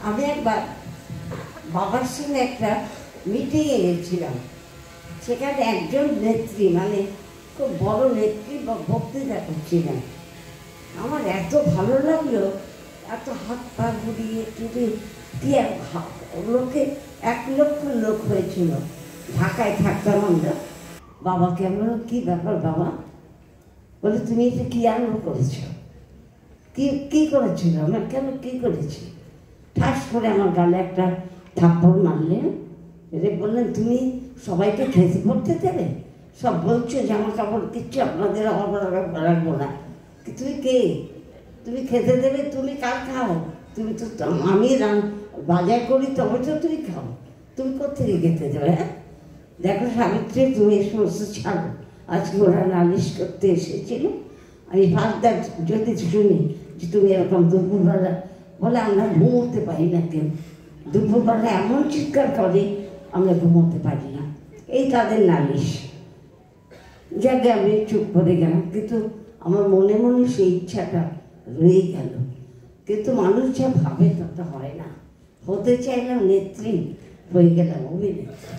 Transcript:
আমি একবার বাবার সঙ্গে একটা মিটিংয়ে গেছিলাম। সেখানে একজন নেত্রী, মানে খুব বড় নেত্রী বা বক্তৃতা করছিলেন। আমার এত ভালো লাগলো, এত হাত পা ঘুরিয়ে টুড়ি দিয়ে লোকে 1 লক্ষ লোক হয়েছিল। ঢাকায় থাকতাম আমরা। বাবাকে আমরা, কী ব্যাপার বাবা? বলে, তুমি এটা কী আরম্ভ করেছ? কি করেছিল? আমরা কেন কী করেছি? ঠাস করে আমার গালে একটা থাপ্পড় মারলেন। বললেন, তুমি সবাইকে খেতে পড়তে দেবে? সব বলছো জামা কাপড় কিচ্ছু আপনাদের রাখবো না। তুমি কে? তুমি খেতে দেবে? তুমি কার খাও? তুমি তো, আমি বাজার করি তবে তো তুমি খাও। তুমি কোথেকে খেতে দেবে? হ্যাঁ, দেখো সাবিত্রী, তুমি এই সমস্ত ছাড়ো। আজকে ওরা নালিশ করতে এসেছিল। আমি ফার্দার যদি শুনি যে তুমি এরকম দুপুরবেলা, বলে আমরা ঘুমোতে পারি না কেউ। দুপুরবেলা এমন চিৎকার করে আমরা ঘুমোতে পারি না, এই তাদের নালিশ। যাকে আমি চুপ করে গেলাম, কিন্তু আমার মনে মনে সেই ইচ্ছাটা রয়ে গেল। কিন্তু মানুষ যা ভাবে তত হয় না। হতে চাইলাম নেত্রী, হয়ে গেলাম অভিনেত্রী।